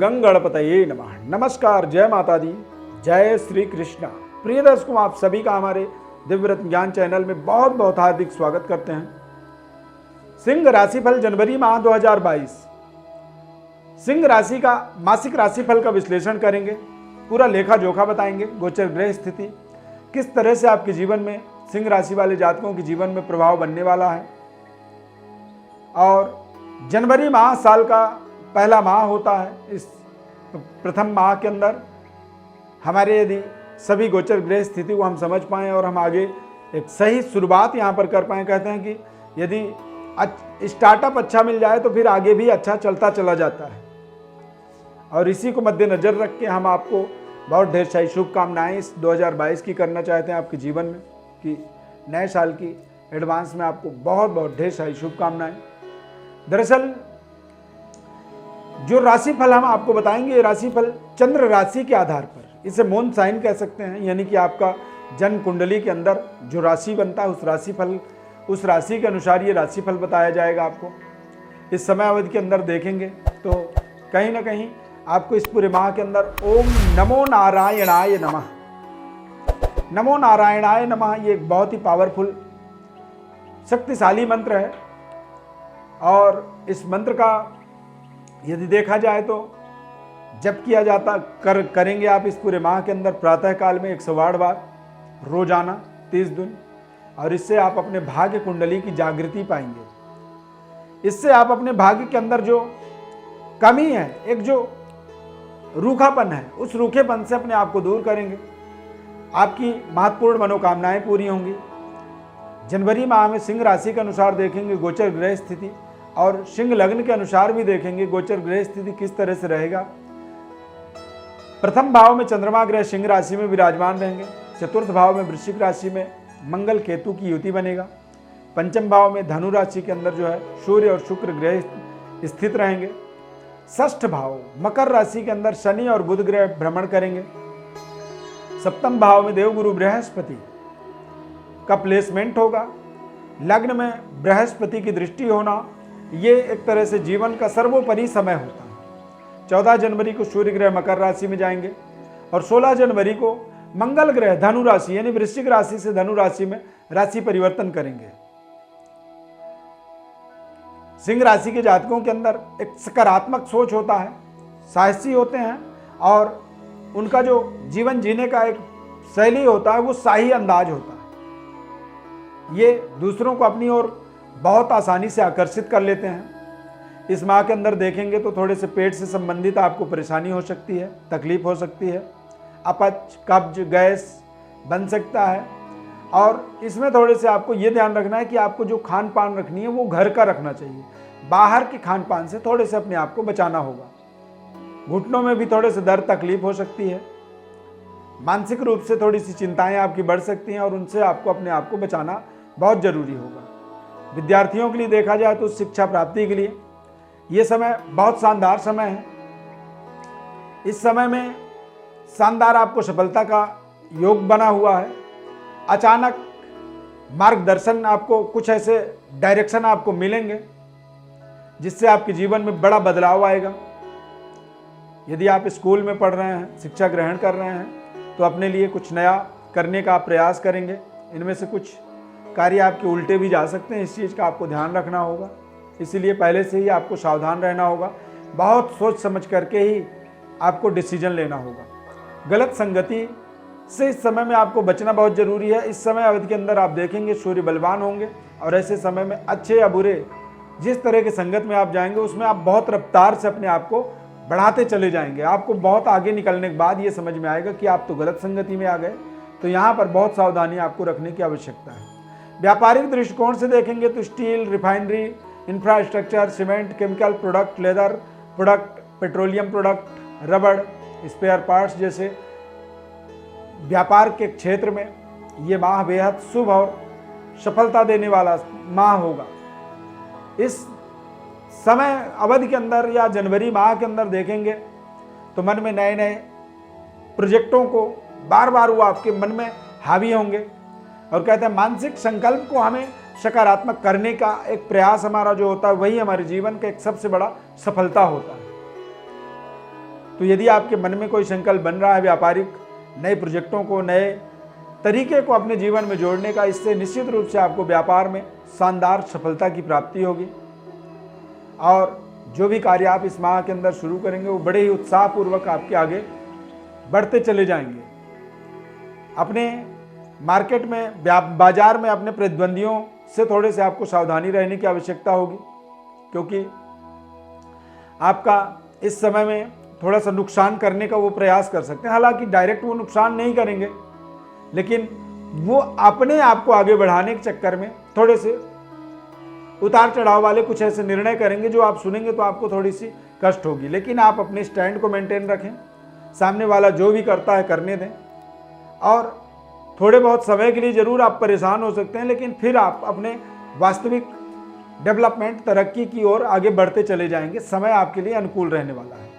गं गणपतये नमः। नमस्कार, जय माता दी, जय श्री कृष्णा। प्रिय दर्शकों, आप सभी का हमारे दिव्य रत्न ज्ञान चैनल में बहुत बहुत हार्दिक स्वागत करते हैं। सिंह राशिफल जनवरी माह 2022। सिंह राशि का मासिक राशिफल का विश्लेषण करेंगे, पूरा लेखा जोखा बताएंगे, गोचर ग्रह स्थिति किस तरह से आपके जीवन में, सिंह राशि वाले जातकों के जीवन में प्रभाव बनने वाला है। और जनवरी माह साल का पहला माह होता है। इस प्रथम माह के अंदर हमारे यदि सभी गोचर ग्रह स्थिति को हम समझ पाएँ और हम आगे एक सही शुरुआत यहाँ पर कर पाएँ, कहते हैं कि यदि स्टार्टअप अच्छा मिल जाए तो फिर आगे भी अच्छा चलता चला जाता है। और इसी को मद्देनजर रख के हम आपको बहुत ढेर सारी शुभकामनाएं इस 2022 की करना चाहते हैं आपके जीवन में, कि नए साल की एडवांस में आपको बहुत बहुत ढेर सारी शुभकामनाएं। दरअसल जो राशिफल हम आपको बताएंगे, ये राशिफल चंद्र राशि के आधार पर, इसे मून साइन कह सकते हैं, यानी कि आपका जन्म कुंडली के अंदर जो राशि बनता है उस राशि के अनुसार ये राशिफल बताया जाएगा। आपको इस समय अवधि के अंदर देखेंगे तो कहीं ना कहीं आपको इस पूरे माह के अंदर ओम नमो नारायणाय नमः, नमो नारायणाय नमः, ये एक बहुत ही पावरफुल शक्तिशाली मंत्र है। और इस मंत्र का यदि देखा जाए तो जब किया जाता करेंगे आप इस पूरे माह के अंदर प्रातः काल में 108 बार रोजाना 30 दिन, और इससे आप अपने भाग्य कुंडली की जागृति पाएंगे। इससे आप अपने भाग्य के अंदर जो कमी है, एक जो रूखापन है, उस रूखेपन से अपने आप को दूर करेंगे। आपकी महत्वपूर्ण मनोकामनाएं पूरी होंगी। जनवरी माह में सिंह राशि के अनुसार देखेंगे गोचर ग्रह स्थिति, और सिंह लग्न के अनुसार भी देखेंगे गोचर ग्रह स्थिति किस तरह से रहेगा। प्रथम भाव में चंद्रमा ग्रह सिंह राशि में विराजमान रहेंगे। चतुर्थ भाव में वृश्चिक राशि में मंगल केतु की युति बनेगा। पंचम भाव में धनु राशि के अंदर जो है सूर्य और शुक्र ग्रह स्थित रहेंगे। षष्ठ भाव मकर राशि के अंदर शनि और बुध ग्रह भ्रमण करेंगे। सप्तम भाव में देवगुरु बृहस्पति का प्लेसमेंट होगा। लग्न में बृहस्पति की दृष्टि होना, ये एक तरह से जीवन का सर्वोपरि समय होता है। 14 जनवरी को सूर्य ग्रह मकर राशि में जाएंगे और 16 जनवरी को मंगल ग्रह धनु राशि यानी वृश्चिक राशि से धनु राशि में राशि परिवर्तन करेंगे। सिंह राशि के जातकों के अंदर एक सकारात्मक सोच होता है, साहसी होते हैं, और उनका जो जीवन जीने का एक शैली होता है वो शाही अंदाज होता है। ये दूसरों को अपनी ओर बहुत आसानी से आकर्षित कर लेते हैं। इस माह के अंदर देखेंगे तो थोड़े से पेट से संबंधित आपको परेशानी हो सकती है, तकलीफ हो सकती है, अपच, कब्ज, गैस बन सकता है। और इसमें थोड़े से आपको ये ध्यान रखना है कि आपको जो खान पान रखनी है वो घर का रखना चाहिए। बाहर के खान पान से थोड़े से अपने आप को बचाना होगा। घुटनों में भी थोड़े से दर्द तकलीफ हो सकती है। मानसिक रूप से थोड़ी सी चिंताएं आपकी बढ़ सकती हैं और उनसे आपको अपने आप को बचाना बहुत जरूरी होगा। विद्यार्थियों के लिए देखा जाए तो शिक्षा प्राप्ति के लिए ये समय बहुत शानदार समय है। इस समय में शानदार आपको सफलता का योग बना हुआ है। अचानक मार्गदर्शन, आपको कुछ ऐसे डायरेक्शन आपको मिलेंगे जिससे आपके जीवन में बड़ा बदलाव आएगा। यदि आप स्कूल में पढ़ रहे हैं, शिक्षा ग्रहण कर रहे हैं, तो अपने लिए कुछ नया करने का प्रयास करेंगे। इनमें से कुछ कार्य आपके उल्टे भी जा सकते हैं, इस चीज़ का आपको ध्यान रखना होगा। इसीलिए पहले से ही आपको सावधान रहना होगा। बहुत सोच समझ करके ही आपको डिसीजन लेना होगा। गलत संगति से इस समय में आपको बचना बहुत जरूरी है। इस समय अवधि के अंदर आप देखेंगे सूर्य बलवान होंगे, और ऐसे समय में अच्छे या बुरे जिस तरह के संगत में आप जाएंगे उसमें आप बहुत रफ्तार से अपने आप को बढ़ाते चले जाएंगे। आपको बहुत आगे निकलने के बाद ये समझ में आएगा कि आप तो गलत संगति में आ गए। तो यहाँ पर बहुत सावधानी आपको रखने की आवश्यकता है। व्यापारिक दृष्टिकोण से देखेंगे तो steel, refinery, infrastructure, cement, chemical product, leather product, petroleum product, रबड़, स्पेयर पार्ट्स जैसे व्यापार के क्षेत्र में ये माह बेहद शुभ और सफलता देने वाला माह होगा। इस समय अवधि के अंदर या जनवरी माह के अंदर देखेंगे तो मन में नए नए प्रोजेक्टों को बार बार वो आपके मन में हावी होंगे। और कहते हैं मानसिक संकल्प को हमें सकारात्मक करने का एक प्रयास हमारा जो होता है, वही हमारे जीवन का एक सबसे बड़ा सफलता होता है। तो यदि आपके मन में कोई संकल्प बन रहा है व्यापारिक नए प्रोजेक्टों को, नए तरीके को अपने जीवन में जोड़ने का, इससे निश्चित रूप से आपको व्यापार में शानदार सफलता की प्राप्ति होगी। और जो भी कार्य आप इस माह के अंदर शुरू करेंगे वो बड़े ही उत्साहपूर्वक आपके आगे बढ़ते चले जाएंगे। अपने मार्केट में, बाजार में अपने प्रतिद्वंदियों से थोड़े से आपको सावधानी रहने की आवश्यकता होगी, क्योंकि आपका इस समय में थोड़ा सा नुकसान करने का वो प्रयास कर सकते हैं। हालांकि डायरेक्ट वो नुकसान नहीं करेंगे, लेकिन वो अपने आप को आगे बढ़ाने के चक्कर में थोड़े से उतार चढ़ाव वाले कुछ ऐसे निर्णय करेंगे जो आप सुनेंगे तो आपको थोड़ी सी कष्ट होगी। लेकिन आप अपने स्टैंड को मेंटेन रखें, सामने वाला जो भी करता है करने दें, और थोड़े बहुत समय के लिए ज़रूर आप परेशान हो सकते हैं, लेकिन फिर आप अपने वास्तविक डेवलपमेंट, तरक्की की ओर आगे बढ़ते चले जाएंगे। समय आपके लिए अनुकूल रहने वाला है।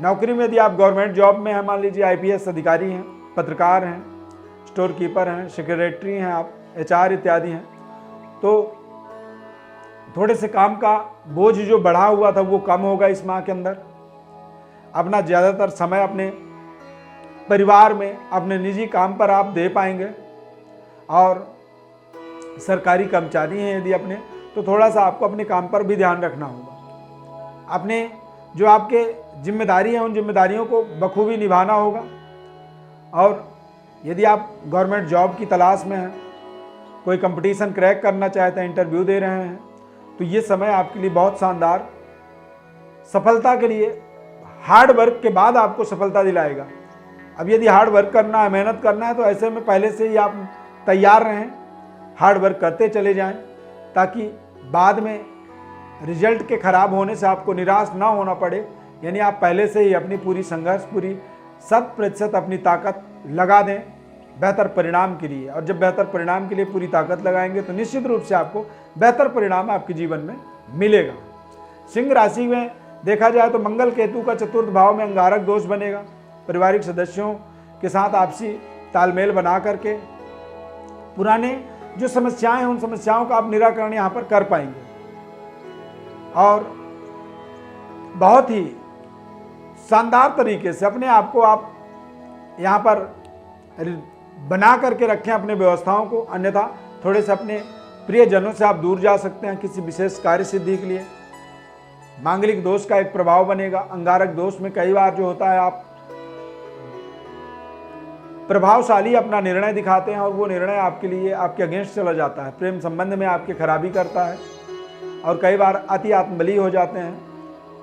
नौकरी में यदि आप गवर्नमेंट जॉब में हैं, मान लीजिए IPS अधिकारी हैं, पत्रकार हैं, स्टोर कीपर हैं, सेक्रेटरी हैं, आप HR इत्यादि हैं, तो थोड़े से काम का बोझ जो बढ़ा हुआ था वो कम होगा इस माह के अंदर। अपना ज़्यादातर समय अपने परिवार में, अपने निजी काम पर आप दे पाएंगे। और सरकारी कर्मचारी हैं यदि अपने, तो थोड़ा सा आपको अपने काम पर भी ध्यान रखना होगा। अपने जो आपके जिम्मेदारी हैं उन जिम्मेदारियों को बखूबी निभाना होगा। और यदि आप गवर्नमेंट जॉब की तलाश में हैं, कोई कंपटीशन क्रैक करना चाहते हैं, इंटरव्यू दे रहे हैं, तो ये समय आपके लिए बहुत शानदार सफलता के लिए हार्ड वर्क के बाद आपको सफलता दिलाएगा। अब यदि हार्ड वर्क करना है, मेहनत करना है, तो ऐसे में पहले से ही आप तैयार रहें, हार्ड वर्क करते चले जाएं, ताकि बाद में रिजल्ट के खराब होने से आपको निराश ना होना पड़े। यानी आप पहले से ही अपनी पूरी संघर्ष, पूरी 100% अपनी ताकत लगा दें बेहतर परिणाम के लिए। और जब बेहतर परिणाम के लिए पूरी ताकत लगाएंगे तो निश्चित रूप से आपको बेहतर परिणाम आपके जीवन में मिलेगा। सिंह राशि में देखा जाए तो मंगल केतु का चतुर्थ भाव में अंगारक दोष बनेगा। पारिवारिक सदस्यों के साथ आपसी तालमेल बना करके पुराने जो समस्याएं हैं उन समस्याओं का आप निराकरण यहाँ पर कर पाएंगे। और बहुत ही शानदार तरीके से अपने आप को आप यहाँ पर बना करके रखें अपने व्यवस्थाओं को, अन्यथा थोड़े से अपने प्रियजनों से आप दूर जा सकते हैं किसी विशेष कार्य सिद्धि के लिए। मांगलिक दोष का एक प्रभाव बनेगा। अंगारक दोष में कई बार जो होता है आप प्रभावशाली अपना निर्णय दिखाते हैं और वो निर्णय आपके लिए आपके अगेंस्ट चला जाता है, प्रेम संबंध में आपके खराबी करता है और कई बार अति आत्मबली हो जाते हैं,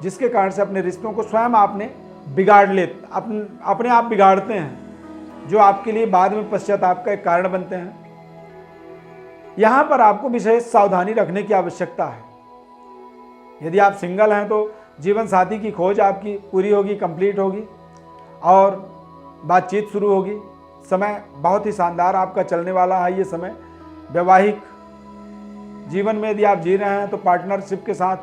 जिसके कारण से अपने रिश्तों को स्वयं आपने बिगाड़ ले अपने आप बिगाड़ते हैं, जो आपके लिए बाद में पश्चाताप का एक कारण बनते हैं। यहाँ पर आपको विशेष सावधानी रखने की आवश्यकता है। यदि आप सिंगल हैं तो जीवन साथी की खोज आपकी पूरी होगी, कंप्लीट होगी और बातचीत शुरू होगी। समय बहुत ही शानदार आपका चलने वाला है। ये समय वैवाहिक जीवन में यदि आप जी रहे हैं तो पार्टनरशिप के साथ,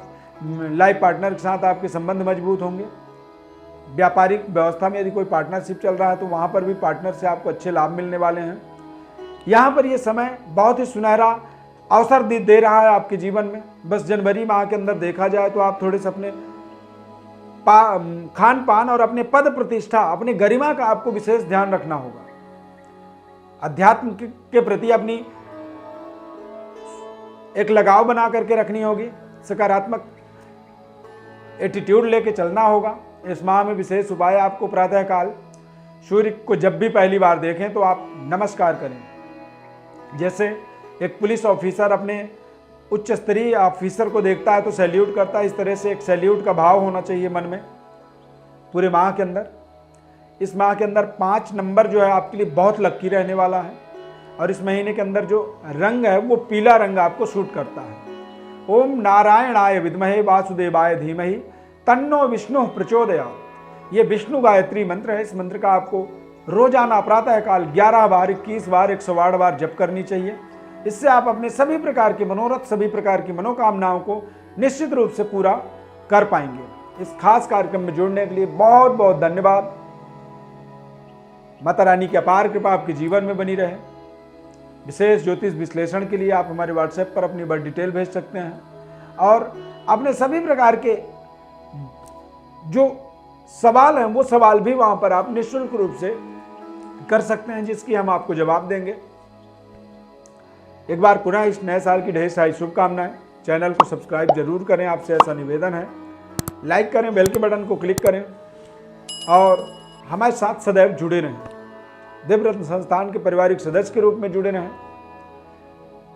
लाइफ पार्टनर के साथ आपके संबंध मजबूत होंगे। व्यापारिक व्यवस्था में यदि कोई पार्टनरशिप चल रहा है तो वहाँ पर भी पार्टनर से आपको अच्छे लाभ मिलने वाले हैं। यहाँ पर ये समय बहुत ही सुनहरा अवसर दे रहा है आपके जीवन में। बस जनवरी माह के अंदर देखा जाए तो आप थोड़े से अपने खान पान और अपने पद प्रतिष्ठा, अपने गरिमा का आपको विशेष ध्यान रखना होगा। अध्यात्म के प्रति अपनी एक लगाव बना करके रखनी होगी, सकारात्मक एटीट्यूड लेके चलना होगा। इस माह में विशेष उपाय आपको प्रातःकाल सूर्य को जब भी पहली बार देखें तो आप नमस्कार करें। जैसे एक पुलिस ऑफिसर अपने उच्च स्तरीय ऑफिसर को देखता है तो सैल्यूट करता है, इस तरह से एक सैल्यूट का भाव होना चाहिए मन में पूरे माह के अंदर। इस माह के अंदर 5 नंबर जो है आपके लिए बहुत लक्की रहने वाला है और इस महीने के अंदर जो रंग है वो पीला रंग आपको सूट करता है। ओम नारायणाय विद्महे वासुदेवाय धीमहि तन्नो विष्णु प्रचोदयात्। ये विष्णु गायत्री मंत्र है। इस मंत्र का आपको रोजाना प्रातःकाल 11 बार, 21 बार, 108 बार जप करनी चाहिए। इससे आप अपने सभी प्रकार के मनोरथ, सभी प्रकार की मनोकामनाओं को निश्चित रूप से पूरा कर पाएंगे। इस खास कार्यक्रम में जुड़ने के लिए बहुत बहुत धन्यवाद। माता रानी की अपार कृपा आपके जीवन में बनी रहे। विशेष ज्योतिष विश्लेषण के लिए आप हमारे व्हाट्सएप पर अपनी बर्थ डिटेल भेज सकते हैं और अपने सभी प्रकार के जो सवाल हैं वो सवाल भी वहां पर आप निःशुल्क रूप से कर सकते हैं, जिसकी हम आपको जवाब देंगे। एक बार पुनः इस नए साल की ढेर सारी शुभकामनाएं। चैनल को सब्सक्राइब जरूर करें, आपसे ऐसा निवेदन है। लाइक करें, बेल के बटन को क्लिक करें और हमारे साथ सदैव जुड़े रहें। दिव्य रत्न संस्थान के पारिवारिक सदस्य के रूप में जुड़े रहें।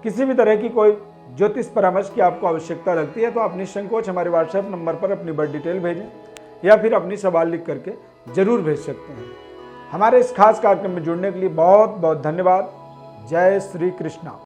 किसी भी तरह की कोई ज्योतिष परामर्श की आपको आवश्यकता लगती है तो आप निसंकोच हमारे व्हाट्सएप नंबर पर अपनी बर्थ डिटेल भेजें या फिर अपनी सवाल लिख करके जरूर भेज सकते हैं। हमारे इस खास कार्यक्रम में जुड़ने के लिए बहुत बहुत धन्यवाद। जय श्री कृष्णा।